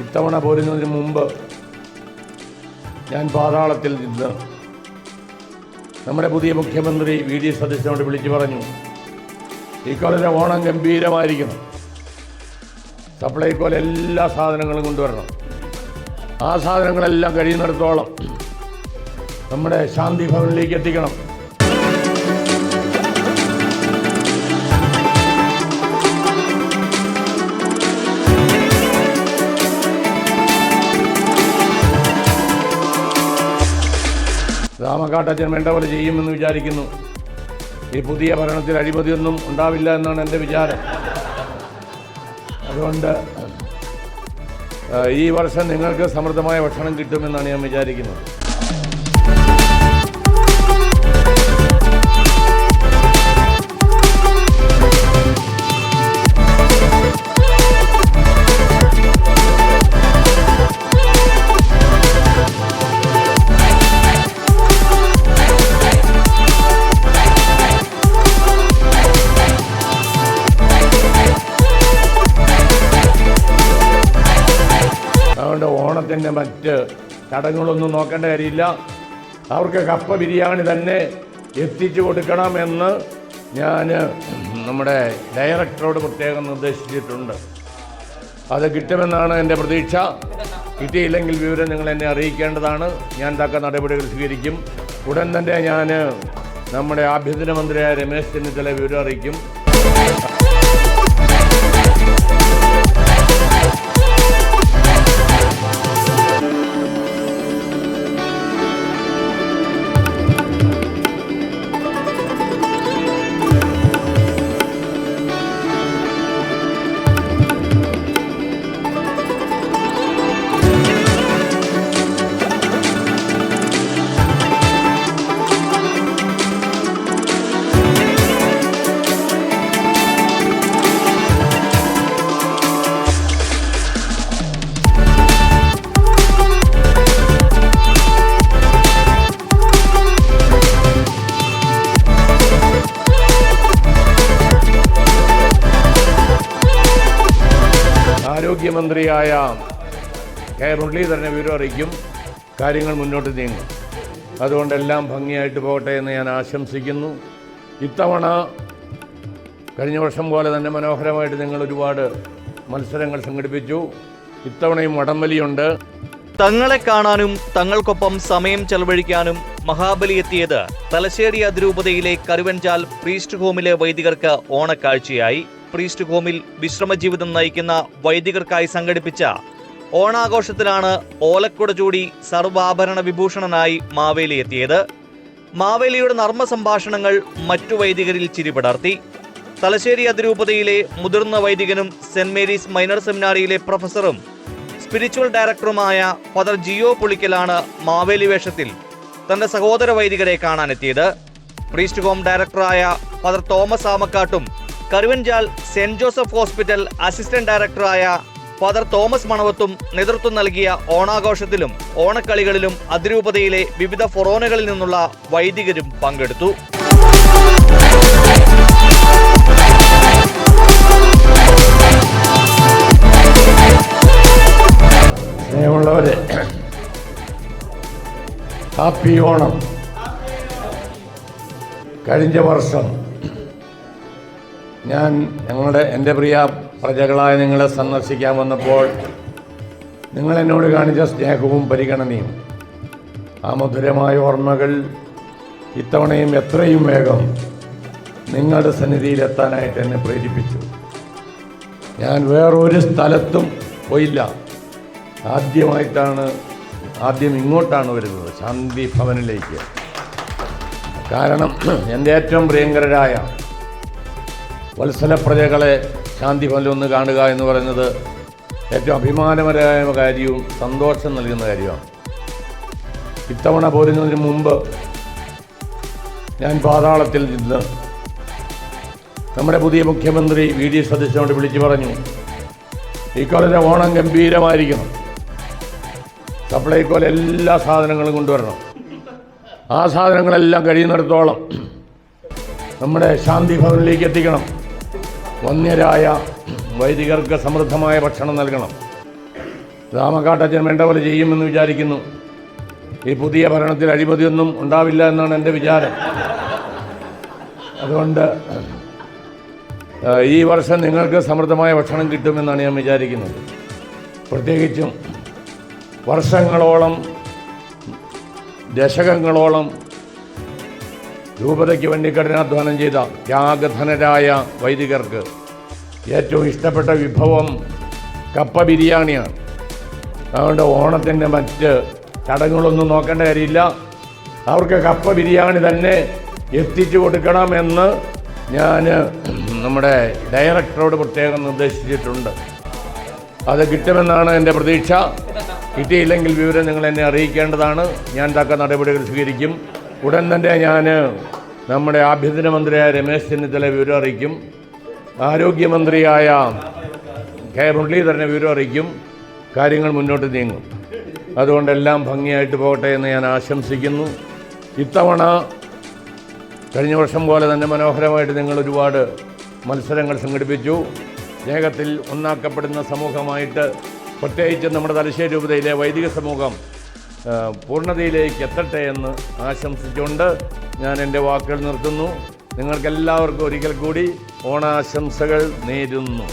ഇത്തവണ പോരുന്നതിന് മുമ്പ് ഞാൻ പാതാളത്തിൽ നിന്ന് നമ്മുടെ പുതിയ മുഖ്യമന്ത്രി വി.ഡി. സതീശനോട് വിളിച്ചു പറഞ്ഞു, ഇക്കൊല്ലത്തെ ഓണം ഗംഭീരമായിരിക്കണം, സപ്ലൈകോയിൽ എല്ലാ സാധനങ്ങളും കൊണ്ടുവരണം. ആ സാധനങ്ങളെല്ലാം കഴിയുന്നിടത്തോളം നമ്മുടെ ശാന്തി ഭവനിലേക്ക് എത്തിക്കണം. രാമക്കാട്ടച്ഛൻ വേണ്ട പോലെ ചെയ്യുമെന്ന് വിചാരിക്കുന്നു. ഈ പുതിയ ഭരണത്തിൽ അഴിമതിയൊന്നും ഉണ്ടാവില്ല എന്നാണ് എൻ്റെ വിചാരം. അതുകൊണ്ട് ഈ വർഷം നിങ്ങൾക്ക് സമൃദ്ധമായ ഭക്ഷണം കിട്ടുമെന്നാണ് ഞാൻ വിചാരിക്കുന്നത്. അതുകൊണ്ട് ഓണത്തിൻ്റെ മറ്റ് ചടങ്ങുകളൊന്നും നോക്കേണ്ട കാര്യമില്ല. അവർക്ക് കപ്പ ബിരിയാണി തന്നെ എത്തിച്ചു കൊടുക്കണമെന്ന് ഞാൻ നമ്മുടെ ഡയറക്ടറോട് പ്രത്യേകം നിർദ്ദേശിച്ചിട്ടുണ്ട്. അത് കിട്ടുമെന്നാണ് എൻ്റെ പ്രതീക്ഷ. കിട്ടിയില്ലെങ്കിൽ വിവരം നിങ്ങൾ എന്നെ അറിയിക്കേണ്ടതാണ്. ഞാൻ തക്ക നടപടികൾ സ്വീകരിക്കും. ഉടൻ തന്നെ ഞാൻ നമ്മുടെ ആഭ്യന്തരമന്ത്രിയായ രമേശ് ചെന്നിത്തല വിവരം അറിയിക്കും. ആരോഗ്യമന്ത്രിയായ കെ മുരളീധരനെ വിവരം അറിയിക്കും. കാര്യങ്ങൾ മുന്നോട്ട് നീങ്ങും. അതുകൊണ്ട് എല്ലാം ഭംഗിയായിട്ട് പോകട്ടെ എന്ന് ഞാൻ ആശംസിക്കുന്നു. ഇത്തവണ കഴിഞ്ഞ വർഷം പോലെ തന്നെ മനോഹരമായിട്ട് നിങ്ങൾ ഒരുപാട് മത്സരങ്ങൾ സംഘടിപ്പിച്ചു. ഇത്തവണയും വടംവലിയുണ്ട്. തങ്ങളെ കാണാനും തങ്ങൾക്കൊപ്പം സമയം ചെലവഴിക്കാനും മഹാബലി എത്തിയത് തലശ്ശേരി അതിരൂപതയിലെ കരുവഞ്ചാൽ പ്രീസ്റ്റ് ഹോമിലെ വൈദികർക്ക് ഓണക്കാഴ്ചയായി. പ്രീസ്റ്റ് ഹോമിൽ വിശ്രമജീവിതം നയിക്കുന്ന വൈദികർക്കായി സംഘടിപ്പിച്ച ഓണാഘോഷത്തിലാണ് ഓലക്കുട ചൂടി സർവാഭരണ വിഭൂഷണനായി മാവേലി എത്തിയത്. മാവേലിയുടെ നർമ്മ സംഭാഷണങ്ങൾ മറ്റു വൈദികരിൽ ചിരിപടർത്തി. തലശ്ശേരി അതിരൂപതയിലെ മുതിർന്ന വൈദികനും സെന്റ് മേരീസ് മൈനർ സെമിനാരിയിലെ പ്രൊഫസറും സ്പിരിച്വൽ ഡയറക്ടറുമായ ഫാദർ ജിയോ പുളിക്കലാണ് മാവേലി വേഷത്തിൽ തന്റെ സഹോദര വൈദികരെ കാണാനെത്തിയത്. പ്രീസ്റ്റ് ഹോം ഡയറക്ടറായ ഫാദർ തോമസ് ആമക്കാട്ടും Karuvanchal Saint Joseph hospital assistant ഡയറക്ടറായ ഫാദർ തോമസ് മണവത്തും നേതൃത്വം നൽകിയ ഓണാഘോഷത്തിലും ഓണക്കളികളിലും അതിരൂപതയിലെ വിവിധ ഫൊറോനകളിൽ നിന്നുള്ള വൈദികരും പങ്കെടുത്തു. സ്നേഹമുള്ളവരെ, ഹാപ്പി ഓണം. കഴിഞ്ഞ വർഷം ഞാൻ എൻ്റെ പ്രിയ പ്രജകളായ നിങ്ങളെ സന്ദർശിക്കാൻ വന്നപ്പോൾ നിങ്ങളെന്നോട് കാണിച്ച സ്നേഹവും പരിഗണനയും, ആ മധുരമായ ഓർമ്മകൾ ഇത്തവണയും എത്രയും വേഗം നിങ്ങളുടെ സന്നിധിയിലെത്താനായിട്ട് എന്നെ പ്രേരിപ്പിച്ചു. ഞാൻ വേറൊരു സ്ഥലത്തും പോയില്ല. ആദ്യം ഇങ്ങോട്ടാണ് വരുന്നത്, ശാന്തി ഭവനിലേക്ക്. കാരണം എൻ്റെ ഏറ്റവും പ്രിയങ്കരായ വത്സല പ്രജകളെ ശാന്തി ഭവനിലൊന്ന് കാണുക എന്ന് പറയുന്നത് ഏറ്റവും അഭിമാനകരമായ കാര്യവും സന്തോഷം നൽകുന്ന കാര്യമാണ്. ഇത്തവണ പോരുന്നതിന് മുമ്പ് ഞാൻ പാതാളത്തിൽ നിന്ന് നമ്മുടെ പുതിയ മുഖ്യമന്ത്രി വി.ഡി. സതീശനോട് വിളിച്ചു പറഞ്ഞു, ഇക്കൊല്ലത്തെ ഓണം ഗംഭീരമായിരിക്കണം, സപ്ലൈകോയിൽ എല്ലാ സാധനങ്ങളും കൊണ്ടുവരണം. ആ സാധനങ്ങളെല്ലാം കഴിയുന്നിടത്തോളം നമ്മുടെ ശാന്തി ഭവനിലേക്ക് എത്തിക്കണം. വന്യരായ വൈദികർക്ക് സമൃദ്ധമായ ഭക്ഷണം നൽകണം. രാമക്കാട്ടച്ചൻ വേണ്ട പോലെ ചെയ്യുമെന്ന് വിചാരിക്കുന്നു. ഈ പുതിയ ഭരണത്തിൽ അഴിമതിയൊന്നും ഉണ്ടാവില്ല എന്നാണ് എൻ്റെ വിചാരം. അതുകൊണ്ട് ഈ വർഷം നിങ്ങൾക്ക് സമൃദ്ധമായ ഭക്ഷണം കിട്ടുമെന്നാണ് ഞാൻ വിചാരിക്കുന്നത്. പ്രത്യേകിച്ചും വർഷങ്ങളോളം ദശകങ്ങളോളം രൂപതയ്ക്ക് വേണ്ടി കഠിനാധ്വാനം ചെയ്ത ത്യാഗധനരായ വൈദികർക്ക് ഏറ്റവും ഇഷ്ടപ്പെട്ട വിഭവം കപ്പ ബിരിയാണിയാണ്. അതുകൊണ്ട് ഓണത്തിൻ്റെ മറ്റ് ചടങ്ങുകളൊന്നും നോക്കേണ്ട കാര്യമില്ല. അവർക്ക് കപ്പ ബിരിയാണി തന്നെ എത്തിച്ചു കൊടുക്കണമെന്ന് ഞാൻ നമ്മുടെ ഡയറക്ടറോട് പ്രത്യേകം നിർദ്ദേശിച്ചിട്ടുണ്ട്. അത് കിട്ടുമെന്നാണ് എൻ്റെ പ്രതീക്ഷ. കിട്ടിയില്ലെങ്കിൽ വിവരം നിങ്ങൾ എന്നെ അറിയിക്കേണ്ടതാണ്. ഞാൻ തക്ക നടപടികൾ സ്വീകരിക്കും. ഉടൻ തന്നെ ഞാൻ നമ്മുടെ ആഭ്യന്തരമന്ത്രിയായ രമേശ് ചെന്നിത്തല വിവരം അറിയിക്കും. ആരോഗ്യമന്ത്രിയായ കെ മുരളീധരനെ വിവരം അറിയിക്കും. കാര്യങ്ങൾ മുന്നോട്ട് നീങ്ങും. അതുകൊണ്ടെല്ലാം ഭംഗിയായിട്ട് പോകട്ടെ എന്ന് ഞാൻ ആശംസിക്കുന്നു. ഇത്തവണ കഴിഞ്ഞ വർഷം പോലെ തന്നെ മനോഹരമായിട്ട് നിങ്ങൾ ഒരുപാട് മത്സരങ്ങൾ സംഘടിപ്പിച്ചു. സ്നേഹത്തിൽ ഒന്നാക്കപ്പെടുന്ന സമൂഹമായിട്ട് പ്രത്യേകിച്ച് നമ്മുടെ തലശ്ശേരി രൂപതയിലെ വൈദിക സമൂഹം പൂർണ്ണതയിലേക്ക് എത്തട്ടെ എന്ന് ആശംസിച്ചുകൊണ്ട് ഞാൻ എൻ്റെ വാക്കുകൾ നിർത്തുന്നു. നിങ്ങൾക്കെല്ലാവർക്കും ഒരിക്കൽ കൂടി ഓണാശംസകൾ നേരുന്നു.